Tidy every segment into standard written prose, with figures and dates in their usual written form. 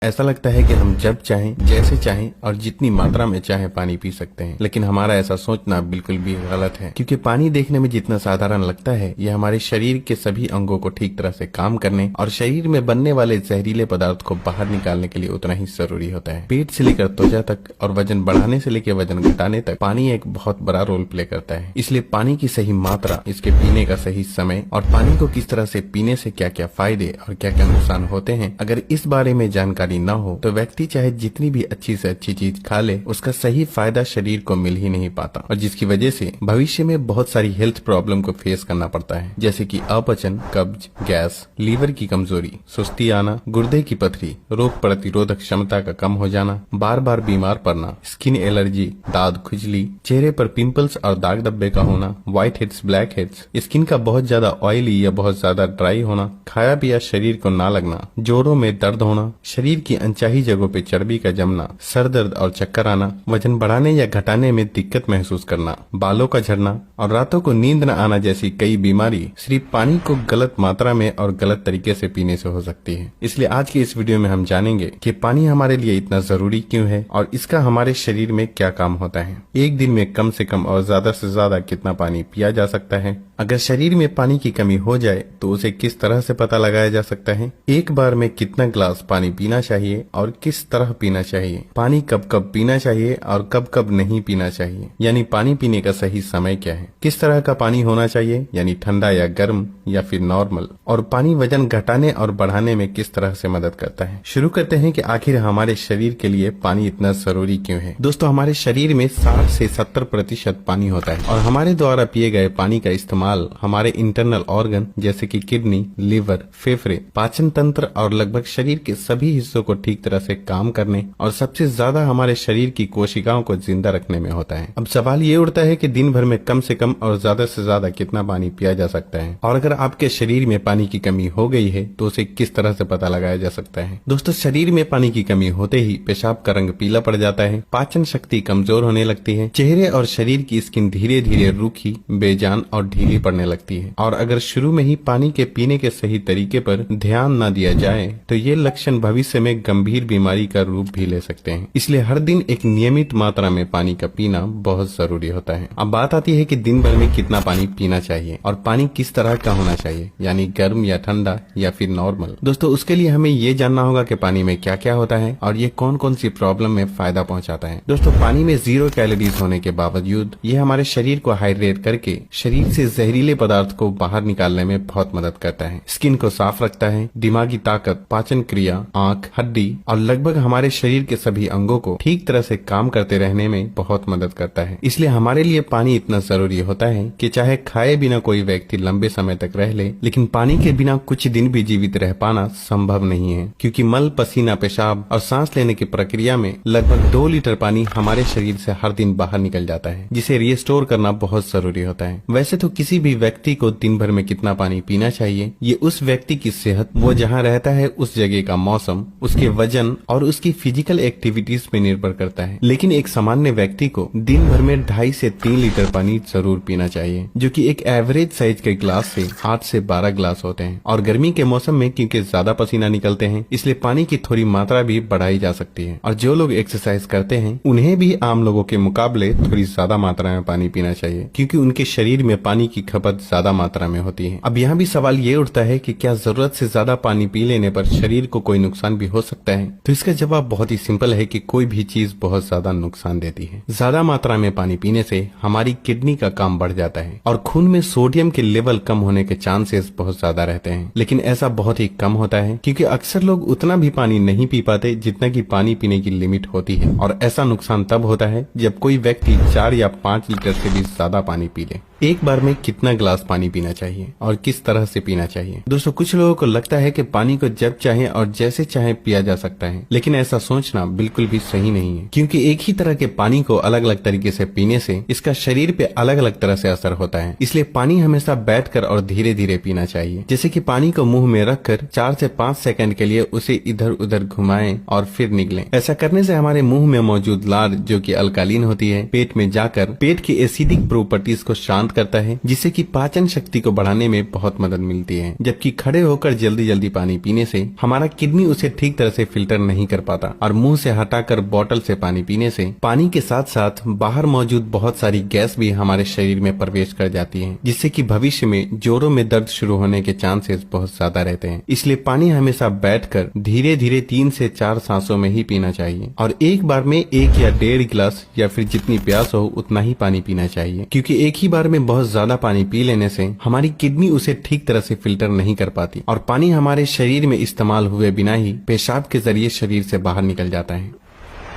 ऐसा लगता है कि हम जब चाहें, जैसे चाहें और जितनी मात्रा में चाहें पानी पी सकते हैं, लेकिन हमारा ऐसा सोचना बिल्कुल भी गलत है। क्योंकि पानी देखने में जितना साधारण लगता है, यह हमारे शरीर के सभी अंगों को ठीक तरह से काम करने और शरीर में बनने वाले जहरीले पदार्थ को बाहर निकालने के लिए उतना ही जरूरी होता है। पेट से लेकर त्वचा तक और वजन बढ़ाने से लेकर वजन घटाने तक पानी एक बहुत बड़ा रोल प्ले करता है। इसलिए पानी की सही मात्रा, इसके पीने का सही समय और पानी को किस तरह से पीने से क्या क्या फायदे और क्या क्या नुकसान होते हैं, अगर इस बारे में जानकारी न हो तो व्यक्ति चाहे जितनी भी अच्छी से अच्छी चीज खा ले, उसका सही फायदा शरीर को मिल ही नहीं पाता और जिसकी वजह से भविष्य में बहुत सारी हेल्थ प्रॉब्लम को फेस करना पड़ता है, जैसे कि अपचन, कब्ज, गैस, लीवर की कमजोरी, सुस्ती आना, गुर्दे की पथरी, रोग प्रतिरोधक क्षमता का कम हो जाना, बार बार बीमार पड़ना, स्किन एलर्जी, दाद खुजली, चेहरे पर पिंपल्स और दाग धब्बे का होना, white heads, black heads, skin का बहुत ज्यादा ऑयली या बहुत ज्यादा ड्राई होना, खाया पिया शरीर को ना लगना, जोड़ों में दर्द होना, शरीर की अनचाही जगहों पे चर्बी का जमना, सर दर्द और चक्कर आना, वजन बढ़ाने या घटाने में दिक्कत महसूस करना, बालों का झड़ना और रातों को नींद न आना जैसी कई बीमारी सिर्फ पानी को गलत मात्रा में और गलत तरीके से पीने से हो सकती है। इसलिए आज की इस वीडियो में हम जानेंगे कि पानी हमारे लिए इतना जरूरी क्यों है और इसका हमारे शरीर में क्या काम होता है। एक दिन में कम से कम और ज्यादा से ज्यादा कितना पानी पिया जा सकता है, अगर शरीर में पानी की कमी हो जाए तो उसे किस तरह से पता लगाया जा सकता है, एक बार में कितना ग्लास पानी पीना चाहिए और किस तरह पीना चाहिए, पानी कब कब पीना चाहिए और कब कब नहीं पीना चाहिए, यानी पानी पीने का सही समय क्या है, किस तरह का पानी होना चाहिए, यानी ठंडा या गर्म या फिर नॉर्मल, और पानी वजन घटाने और बढ़ाने में किस तरह से मदद करता है। शुरू करते हैं कि आखिर हमारे शरीर के लिए पानी इतना जरूरी क्यों है। दोस्तों, हमारे शरीर में 60 से 70% पानी होता है और हमारे द्वारा पिए गए पानी का इस्तेमाल हमारे इंटरनल ऑर्गन जैसे कि किडनी, लीवर, फेफड़े, पाचन तंत्र और लगभग शरीर के सभी हिस्सों को ठीक तरह से काम करने और सबसे ज्यादा हमारे शरीर की कोशिकाओं को जिंदा रखने में होता है। अब सवाल ये उठता है कि दिन भर में कम से कम और ज्यादा से ज्यादा कितना पानी पिया जा सकता है और अगर आपके शरीर में पानी की कमी हो गई है तो उसे किस तरह से पता लगाया जा सकता है। दोस्तों, शरीर में पानी की कमी होते ही पेशाब का रंग पीला पड़ जाता है, पाचन शक्ति कमजोर होने लगती है, चेहरे और शरीर की स्किन धीरे धीरे रूखी, बेजान और ढीली पड़ने लगती है और अगर शुरू में ही पानी के पीने के सही तरीके पर ध्यान न दिया जाए तो ये लक्षण भविष्य में गंभीर बीमारी का रूप भी ले सकते हैं। इसलिए हर दिन एक नियमित मात्रा में पानी का पीना बहुत जरूरी होता है। अब बात आती है कि दिन भर में कितना पानी पीना चाहिए और पानी किस तरह का होना चाहिए, यानी गर्म या ठंडा या फिर नॉर्मल। दोस्तों, उसके लिए हमें ये जानना होगा कि पानी में क्या क्या होता है और ये कौन कौन सी प्रॉब्लम में फायदा पहुंचाता है। दोस्तों, पानी में 0 कैलोरीज होने के बावजूद ये हमारे शरीर को हाइड्रेट करके शरीर से जहरीले पदार्थ को बाहर निकालने में बहुत मदद करता है, स्किन को साफ रखता है, दिमागी ताकत, पाचन क्रिया, आंख, हड्डी और लगभग हमारे शरीर के सभी अंगों को ठीक तरह से काम करते रहने में बहुत मदद करता है। इसलिए हमारे लिए पानी इतना जरूरी होता है कि चाहे खाए बिना कोई व्यक्ति लंबे समय तक रह ले, लेकिन पानी के बिना कुछ दिन भी जीवित रह पाना संभव नहीं है, क्योंकि मल, पसीना, पेशाब और सांस लेने की प्रक्रिया में लगभग 2 लीटर पानी हमारे शरीर से हर दिन बाहर निकल जाता है, जिसे रिस्टोर करना बहुत जरूरी होता है। वैसे तो किसी भी व्यक्ति को दिन भर में कितना पानी पीना चाहिए ये उस व्यक्ति की सेहत, वो जहाँ रहता है उस जगह का मौसम, उसके वजन और उसकी फिजिकल एक्टिविटीज पे निर्भर करता है, लेकिन एक सामान्य व्यक्ति को दिन भर में 2.5 से 3 लीटर पानी जरूर पीना चाहिए, जो कि एक एवरेज साइज के ग्लास से 8 से 12 ग्लास होते हैं। और गर्मी के मौसम में क्योंकि ज्यादा पसीना निकलते हैं, इसलिए पानी की थोड़ी मात्रा भी बढ़ाई जा सकती है और जो लोग एक्सरसाइज करते हैं उन्हें भी आम लोगों के मुकाबले थोड़ी ज्यादा मात्रा में पानी पीना चाहिए, क्योंकि उनके शरीर में पानी की खपत ज्यादा मात्रा में होती है। अब यहाँ भी सवाल ये उठता है कि क्या जरूरत से ज्यादा पानी पी लेने पर शरीर को कोई नुकसान भी हो सकता है? तो इसका जवाब बहुत ही सिंपल है कि कोई भी चीज बहुत ज्यादा नुकसान देती है। ज्यादा मात्रा में पानी पीने से हमारी किडनी का काम बढ़ जाता है और खून में सोडियम के लेवल कम होने के चांसेस बहुत ज्यादा रहते हैं, लेकिन ऐसा बहुत ही कम होता है क्योंकि अक्सर लोग उतना भी पानी नहीं पी पाते जितना कि पानी पीने की लिमिट होती है और ऐसा नुकसान तब होता है जब कोई व्यक्ति 4 या 5 लीटर से भी ज्यादा पानी पी ले। एक बार में कितना ग्लास पानी पीना चाहिए और किस तरह से पीना चाहिए? दोस्तों, कुछ लोगों को लगता है कि पानी को जब चाहे और जैसे चाहे पिया जा सकता है, लेकिन ऐसा सोचना बिल्कुल भी सही नहीं है, क्योंकि एक ही तरह के पानी को अलग अलग तरीके से पीने से इसका शरीर पे अलग अलग तरह से असर होता है। इसलिए पानी हमेशा बैठकर और धीरे धीरे पीना चाहिए, जैसे कि पानी को मुंह में रखकर 4 से 5 सेकंड के लिए उसे इधर उधर घुमाएं और फिर निगलें। ऐसा करने से हमारे मुंह में मौजूद लार, जो कि अल्कालीन होती है, पेट में जाकर पेट की एसिडिक प्रॉपर्टीज को शांत करता है, जिससे जिससे कि पाचन शक्ति को बढ़ाने में बहुत मदद मिलती है। जबकि खड़े होकर जल्दी जल्दी पानी पीने से हमारा किडनी उसे ठीक तरह से फिल्टर नहीं कर पाता और मुंह से हटाकर बोतल से पानी पीने से पानी के साथ साथ बाहर मौजूद बहुत सारी गैस भी हमारे शरीर में प्रवेश कर जाती है, जिससे कि भविष्य में जोड़ों में दर्द शुरू होने के चांसेस बहुत ज्यादा रहते हैं। इसलिए पानी हमेशा बैठकर धीरे धीरे 3 से 4 सांसों में ही पीना चाहिए और एक बार में 1 या 1.5 गिलास या फिर जितनी प्यास हो उतना ही पानी पीना चाहिए, क्योंकि एक ही बार में बहुत ज्यादा पानी पी लेने से हमारी किडनी उसे ठीक तरह से फिल्टर नहीं कर पाती और पानी हमारे शरीर में इस्तेमाल हुए बिना ही पेशाब के जरिए शरीर से बाहर निकल जाता है।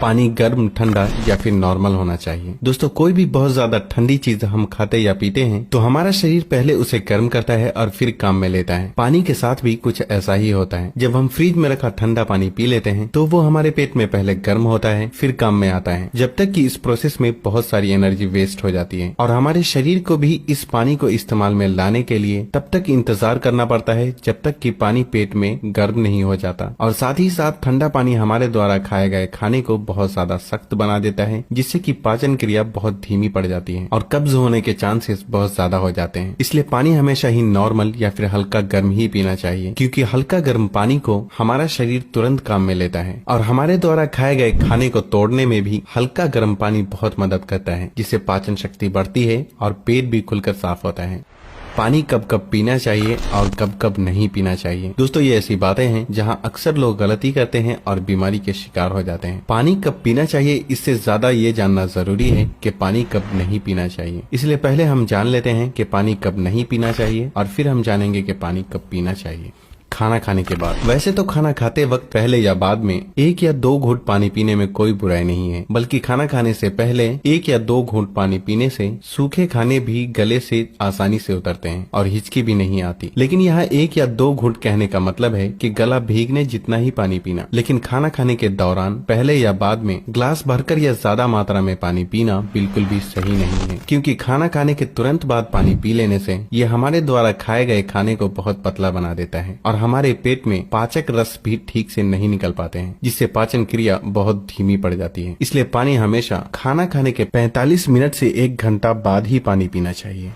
पानी गर्म, ठंडा या फिर नॉर्मल होना चाहिए। दोस्तों, कोई भी बहुत ज्यादा ठंडी चीज हम खाते या पीते हैं तो हमारा शरीर पहले उसे गर्म करता है और फिर काम में लेता है। पानी के साथ भी कुछ ऐसा ही होता है। जब हम फ्रिज में रखा ठंडा पानी पी लेते हैं तो वो हमारे पेट में पहले गर्म होता है, फिर काम में आता है, जब तक कि इस प्रोसेस में बहुत सारी एनर्जी वेस्ट हो जाती है और हमारे शरीर को भी इस पानी को इस्तेमाल में लाने के लिए तब तक इंतजार करना पड़ता है जब तक कि पानी पेट में गर्म नहीं हो जाता। और साथ ही साथ ठंडा पानी हमारे द्वारा खाए गए खाने को बहुत ज्यादा सख्त बना देता है, जिससे कि पाचन क्रिया बहुत धीमी पड़ जाती है और कब्ज होने के चांसेस बहुत ज्यादा हो जाते हैं। इसलिए पानी हमेशा ही नॉर्मल या फिर हल्का गर्म ही पीना चाहिए, क्योंकि हल्का गर्म पानी को हमारा शरीर तुरंत काम में लेता है और हमारे द्वारा खाए गए खाने को तोड़ने में भी हल्का गर्म पानी बहुत मदद करता है, जिससे पाचन शक्ति बढ़ती है और पेट भी खुलकर साफ होता है। पानी कब कब पीना चाहिए और कब कब नहीं पीना चाहिए। दोस्तों, ये ऐसी बातें हैं जहां अक्सर लोग गलती करते हैं और बीमारी के शिकार हो जाते हैं। पानी कब पीना चाहिए, इससे ज्यादा ये जानना जरूरी है कि पानी कब नहीं पीना चाहिए। इसलिए पहले हम जान लेते हैं कि पानी कब नहीं पीना चाहिए और फिर हम जानेंगे कि पानी कब पीना चाहिए। खाना खाने के बाद। वैसे तो खाना खाते वक्त पहले या बाद में 1 या 2 घूंट पानी पीने में कोई बुराई नहीं है, बल्कि खाना खाने से पहले 1 या 2 घूंट पानी पीने से सूखे खाने भी गले से आसानी से उतरते हैं और हिचकी भी नहीं आती। लेकिन यहाँ 1 या 2 घूंट कहने का मतलब है कि गला भीगने जितना ही पानी पीना। लेकिन खाना खाने के दौरान पहले या बाद में ग्लास भरकर या ज्यादा मात्रा में पानी पीना बिल्कुल भी सही नहीं है, क्योंकि खाना खाने के तुरंत बाद पानी पी लेने से ये हमारे द्वारा खाए गए खाने को बहुत पतला बना देता है और हमारे पेट में पाचक रस भी ठीक से नहीं निकल पाते हैं, जिससे पाचन क्रिया बहुत धीमी पड़ जाती है। इसलिए पानी हमेशा खाना खाने के 45 मिनट से 1 घंटा बाद ही पानी पीना चाहिए।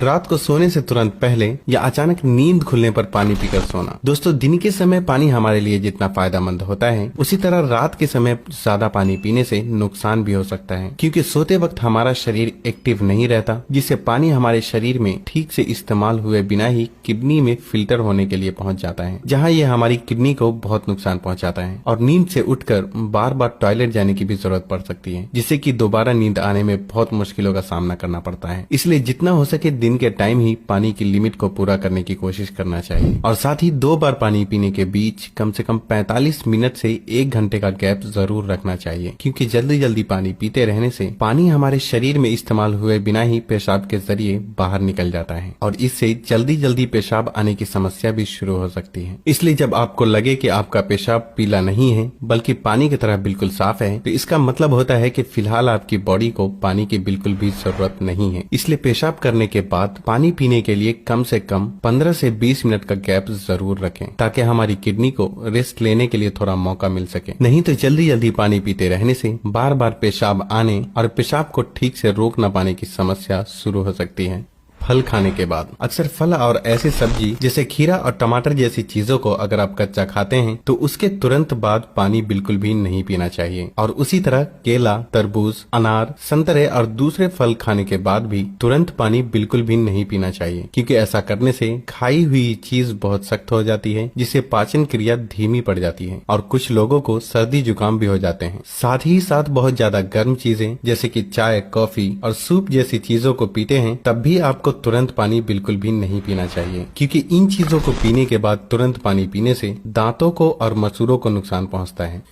रात को सोने से तुरंत पहले या अचानक नींद खुलने पर पानी पीकर सोना। दोस्तों, दिन के समय पानी हमारे लिए जितना फायदेमंद होता है, उसी तरह रात के समय ज्यादा पानी पीने से नुकसान भी हो सकता है, क्योंकि सोते वक्त हमारा शरीर एक्टिव नहीं रहता, जिससे पानी हमारे शरीर में ठीक से इस्तेमाल हुए बिना ही किडनी में फिल्टर होने के लिए पहुंच जाता है, जहां ये हमारी किडनी को बहुत नुकसान पहुंचाता है और नींद से उठकर बार बार टॉयलेट जाने की भी जरूरत पड़ सकती है, जिससे कि दोबारा नींद आने में बहुत मुश्किलों का सामना करना पड़ता है। इसलिए जितना हो सके दिन के टाइम ही पानी की लिमिट को पूरा करने की कोशिश करना चाहिए और साथ ही 2 बार पानी पीने के बीच कम से कम 45 मिनट से 1 घंटे का गैप जरूर रखना चाहिए, क्योंकि जल्दी जल्दी पानी पीते रहने से पानी हमारे शरीर में इस्तेमाल हुए बिना ही पेशाब के जरिए बाहर निकल जाता है और इससे जल्दी जल्दी पेशाब आने की समस्या भी शुरू हो सकती है। इसलिए जब आपको लगे कि आपका पेशाब पीला नहीं है बल्कि पानी की तरह बिल्कुल साफ है, तो इसका मतलब होता है कि फिलहाल आपकी बॉडी को पानी की बिल्कुल भी जरूरत नहीं है। इसलिए पेशाब करने के बाद पानी पीने के लिए कम से कम 15 से 20 मिनट का गैप जरूर रखें, ताकि हमारी किडनी को रेस्ट लेने के लिए थोड़ा मौका मिल सके। नहीं तो जल्दी जल्दी पानी पीते रहने से बार बार पेशाब आने और पेशाब को ठीक से रोक न पाने की समस्या शुरू हो सकती है। फल खाने के बाद। अक्सर फल और ऐसी सब्जी जैसे खीरा और टमाटर जैसी चीजों को अगर आप कच्चा खाते हैं तो उसके तुरंत बाद पानी बिल्कुल भी नहीं पीना चाहिए और उसी तरह केला, तरबूज, अनार, संतरे और दूसरे फल खाने के बाद भी तुरंत पानी बिल्कुल भी नहीं पीना चाहिए, क्योंकि ऐसा करने से खाई हुई चीज बहुत सख्त हो जाती है, जिससे पाचन क्रिया धीमी पड़ जाती है और कुछ लोगों को सर्दी जुकाम भी हो जाते हैं। साथ ही साथ बहुत ज्यादा गर्म चीजें जैसे कि चाय, कॉफी और सूप जैसी चीजों को पीते हैं तब भी आपको तुरंत पानी बिल्कुल भी नहीं पीना चाहिए, क्योंकि इन चीजों को पीने के बाद तुरंत पानी पीने से दांतों को और मसूड़ों को नुकसान पहुंचता है।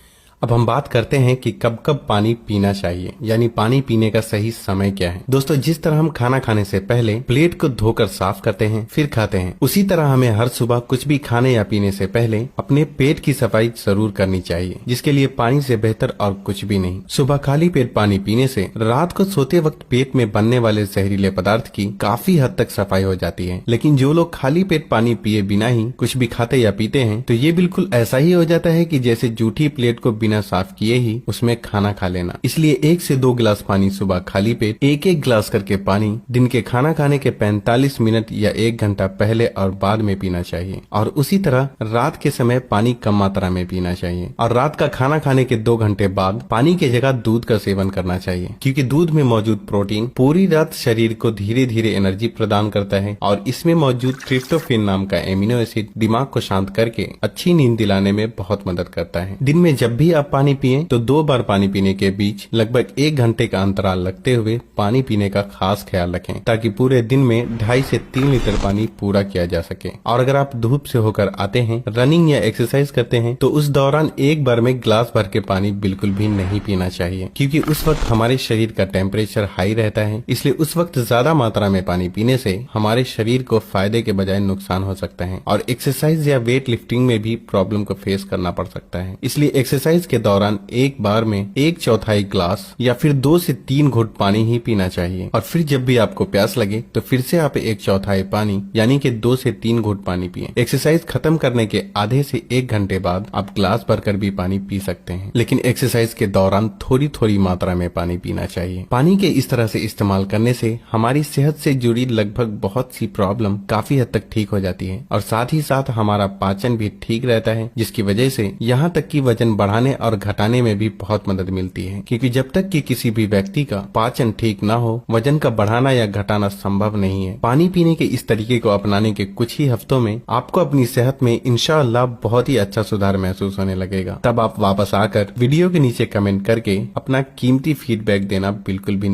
अब हम बात करते हैं कि कब कब पानी पीना चाहिए, यानी पानी पीने का सही समय क्या है। दोस्तों, जिस तरह हम खाना खाने से पहले प्लेट को धोकर साफ करते हैं फिर खाते हैं, उसी तरह हमें हर सुबह कुछ भी खाने या पीने से पहले अपने पेट की सफाई जरूर करनी चाहिए, जिसके लिए पानी से बेहतर और कुछ भी नहीं। सुबह खाली पेट पानी पीने से रात को सोते वक्त पेट में बनने वाले जहरीले पदार्थ की काफी हद तक सफाई हो जाती है। लेकिन जो लोग खाली पेट पानी पिए बिना ही कुछ भी खाते या पीते हैं तो ये बिल्कुल ऐसा ही हो जाता है कि जैसे जूठी प्लेट को बिना साफ किए ही उसमें खाना खा लेना। इसलिए 1 से 2 गिलास पानी सुबह खाली पेट 1-1 गिलास करके पानी दिन के खाना खाने के 45 मिनट या 1 घंटा पहले और बाद में पीना चाहिए। और उसी तरह रात के समय पानी कम मात्रा में पीना चाहिए और रात का खाना खाने के 2 घंटे बाद पानी की जगह दूध का सेवन करना चाहिए, क्योंकि दूध में मौजूद प्रोटीन पूरी रात शरीर को धीरे धीरे एनर्जी प्रदान करता है और इसमें मौजूद ट्रिप्टोफैन नाम का एमिनो एसिड दिमाग को शांत करके अच्छी नींद दिलाने में बहुत मदद करता है। दिन में जब भी आप पानी पिएं तो 2 बार पानी पीने के बीच लगभग 1 घंटे का अंतराल रखते हुए पानी पीने का खास ख्याल रखें, ताकि पूरे दिन में 2.5 से 3 लीटर पानी पूरा किया जा सके। और अगर आप धूप से होकर आते हैं, रनिंग या एक्सरसाइज करते हैं, तो उस दौरान एक बार में गिलास भर के पानी बिल्कुल भी नहीं पीना चाहिए, क्योंकि उस वक्त हमारे शरीर का टेम्परेचर हाई रहता है। इसलिए उस वक्त ज्यादा मात्रा में पानी पीने से हमारे शरीर को फायदे के बजाय नुकसान हो सकता है और एक्सरसाइज या वेट लिफ्टिंग में भी प्रॉब्लम को फेस करना पड़ सकता है। इसलिए एक्सरसाइज के दौरान एक बार में 1/4 गिलास या फिर 2 से 3 घुट पानी ही पीना चाहिए और फिर जब भी आपको प्यास लगे तो फिर से आप 1/4 पानी यानी कि 2 से 3 घुट पानी पिए। एक्सरसाइज खत्म करने के आधे से 1 घंटे बाद आप ग्लास भरकर भी पानी पी सकते हैं, लेकिन एक्सरसाइज के दौरान थोड़ी थोड़ी मात्रा में पानी पीना चाहिए। पानी के इस तरह से इस्तेमाल करने से हमारी सेहत से जुड़ी लगभग बहुत सी प्रॉब्लम काफी हद तक ठीक हो जाती है और साथ ही साथ हमारा पाचन भी ठीक रहता है, जिसकी वजह से यहाँ तक कि वजन बढ़ाने और घटाने में भी बहुत मदद मिलती है, क्योंकि जब तक कि किसी भी व्यक्ति का पाचन ठीक न हो वजन का बढ़ाना या घटाना संभव नहीं है। पानी पीने के इस तरीके को अपनाने के कुछ ही हफ्तों में आपको अपनी सेहत में इंशाअल्लाह बहुत ही अच्छा सुधार महसूस होने लगेगा। तब आप वापस आकर वीडियो के नीचे कमेंट करके अपना कीमती फीडबैक देना बिल्कुल भी